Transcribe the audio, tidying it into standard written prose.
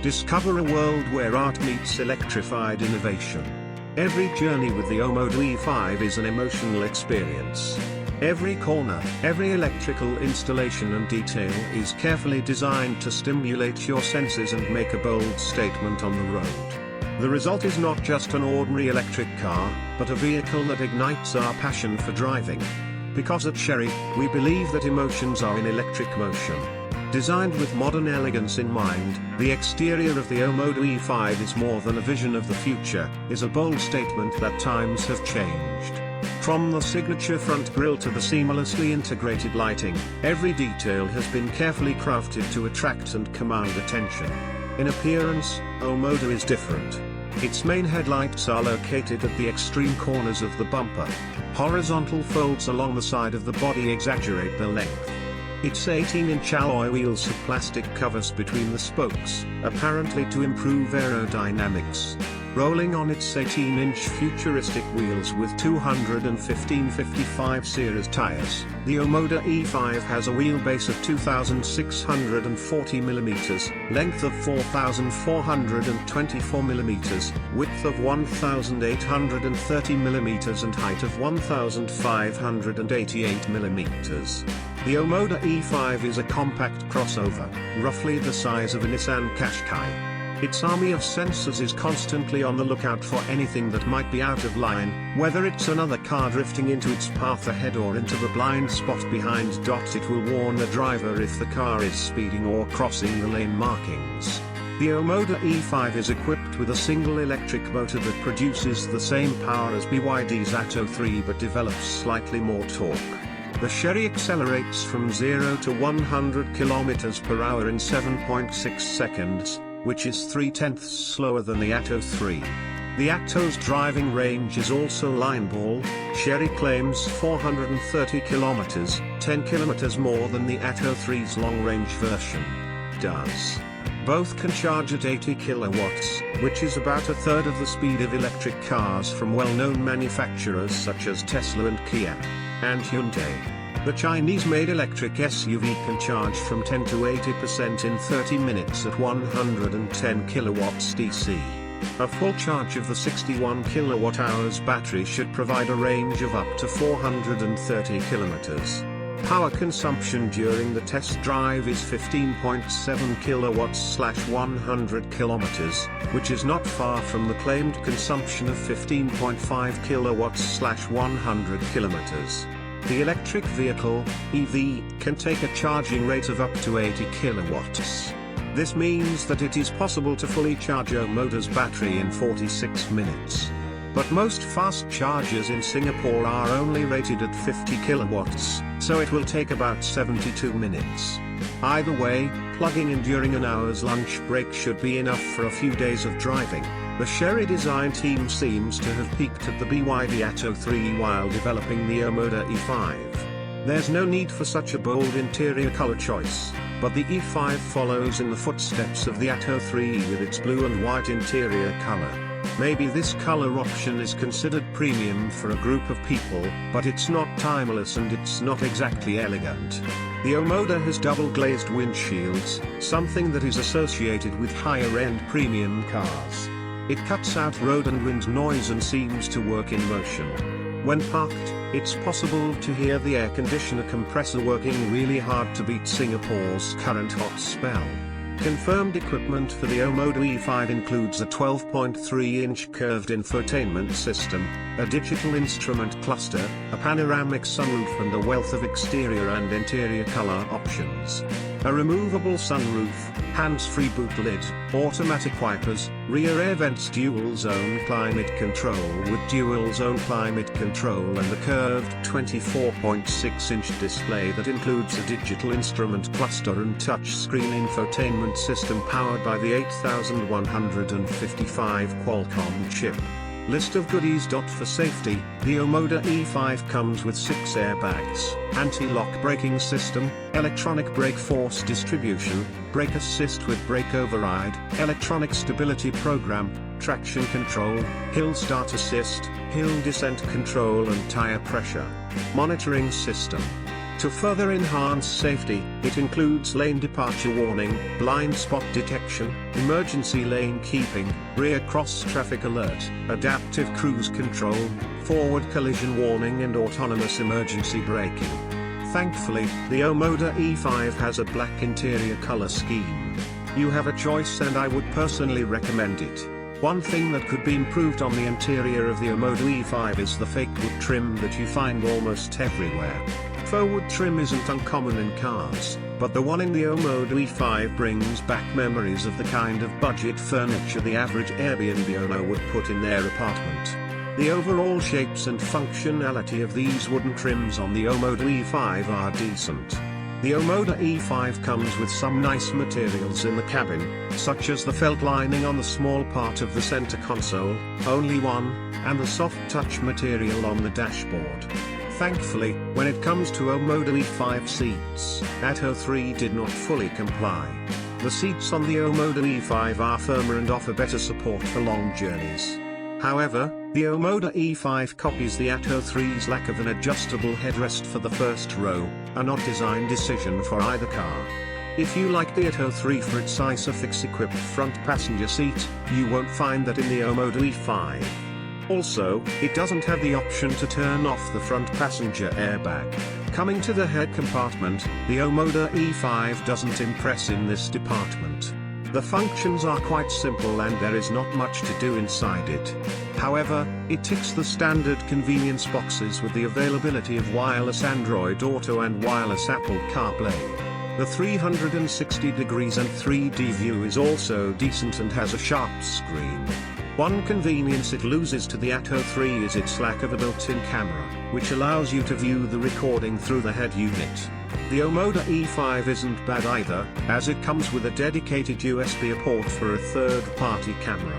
Discover a world where art meets electrified innovation. Every journey with the Omoda E5 is an emotional experience. Every corner, every electrical installation and detail is carefully designed to stimulate your senses and make a bold statement on the road. The result is not just an ordinary electric car, but a vehicle that ignites our passion for driving. Because at Chery, we believe that emotions are in electric motion. Designed with modern elegance in mind, the exterior of the Omoda E5 is more than a vision of the future, is a bold statement that times have changed. From the signature front grille to the seamlessly integrated lighting, every detail has been carefully crafted to attract and command attention. In appearance, Omoda is different. Its main headlights are located at the extreme corners of the bumper. Horizontal folds along the side of the body exaggerate the length. Its 18-inch alloy wheels have plastic covers between the spokes, apparently to improve aerodynamics. Rolling on its 18-inch futuristic wheels with 215/55 series tires, the Omoda E5 has a wheelbase of 2,640 mm, length of 4,424 mm, width of 1,830 mm and height of 1,588 mm. The Omoda E5 is a compact crossover, roughly the size of a Nissan Qashqai. Its army of sensors is constantly on the lookout for anything that might be out of line, whether it's another car drifting into its path ahead or into the blind spot behind. It will warn the driver if the car is speeding or crossing the lane markings. The Omoda E5 is equipped with a single electric motor that produces the same power as BYD's Atto 3 but develops slightly more torque. The Chery accelerates from 0 to 100 km per hour in 7.6 seconds, which is 3/10 slower than the Atto 3. The Atto's driving range is also lineball. Chery claims 430 km, 10 km more than the Atto 3's long-range version does. Both can charge at 80 kilowatts, which is about a third of the speed of electric cars from well-known manufacturers such as Tesla and Kia, and Hyundai. The Chinese-made electric SUV can charge from 10 to 80% in 30 minutes at 110 kilowatts DC. A full charge of the 61 kilowatt-hours battery should provide a range of up to 430 kilometers. Power consumption during the test drive is 15.7 kilowatts/100 kilometers, which is not far from the claimed consumption of 15.5 kilowatts/100 kilometers. The electric vehicle, EV, can take a charging rate of up to 80 kilowatts. This means that it is possible to fully charge Omoda's battery in 46 minutes. But most fast chargers in Singapore are only rated at 50 kilowatts, so it will take about 72 minutes. Either way, plugging in during an hour's lunch break should be enough for a few days of driving. The Chery design team seems to have peaked at the BYD Atto 3 while developing the Omoda E5. There's no need for such a bold interior color choice, but the E5 follows in the footsteps of the Atto 3 with its blue and white interior color. Maybe this color option is considered premium for a group of people, but it's not timeless and it's not exactly elegant. The Omoda has double-glazed windshields, something that is associated with higher-end premium cars. It cuts out road and wind noise and seems to work in motion. When parked, it's possible to hear the air conditioner compressor working really hard to beat Singapore's current hot spell. Confirmed equipment for the Omoda E5 includes a 12.3-inch curved infotainment system, a digital instrument cluster, a panoramic sunroof and a wealth of exterior and interior color options. A removable sunroof, hands-free boot lid, automatic wipers, rear air vents, dual-zone climate control with dual-zone climate control and a curved 24.6-inch display that includes a digital instrument cluster and touchscreen infotainment system powered by the 8155 Qualcomm chip. List of goodies. For safety, the Omoda E5 comes with 6 airbags, anti-lock braking system, electronic brake force distribution, brake assist with brake override, electronic stability program, traction control, hill start assist, hill descent control and tire pressure monitoring system. To further enhance safety, it includes lane departure warning, blind spot detection, emergency lane keeping, rear cross-traffic alert, adaptive cruise control, forward collision warning and autonomous emergency braking. Thankfully, the Omoda E5 has a black interior color scheme. You have a choice and I would personally recommend it. One thing that could be improved on the interior of the Omoda E5 is the fake wood trim that you find almost everywhere. Faux wood trim isn't uncommon in cars, but the one in the Omoda E5 brings back memories of the kind of budget furniture the average Airbnb owner would put in their apartment. The overall shapes and functionality of these wooden trims on the Omoda E5 are decent. The Omoda E5 comes with some nice materials in the cabin, such as the felt lining on the small part of the center console, only one, and the soft touch material on the dashboard. Thankfully, when it comes to Omoda E5 seats, Atto 3 did not fully comply. The seats on the Omoda E5 are firmer and offer better support for long journeys. However, the Omoda E5 copies the Atto 3's lack of an adjustable headrest for the first row, a not design decision for either car. If you like the Atto 3 for its ISOFIX-equipped front passenger seat, you won't find that in the Omoda E5. Also, it doesn't have the option to turn off the front passenger airbag. Coming to the head compartment, the Omoda E5 doesn't impress in this department. The functions are quite simple and there is not much to do inside it. However, it ticks the standard convenience boxes with the availability of wireless Android Auto and wireless Apple CarPlay. The 360 degrees and 3D view is also decent and has a sharp screen. One convenience it loses to the Atto 3 is its lack of a built-in camera, which allows you to view the recording through the head unit. The Omoda E5 isn't bad either, as it comes with a dedicated USB port for a third-party camera.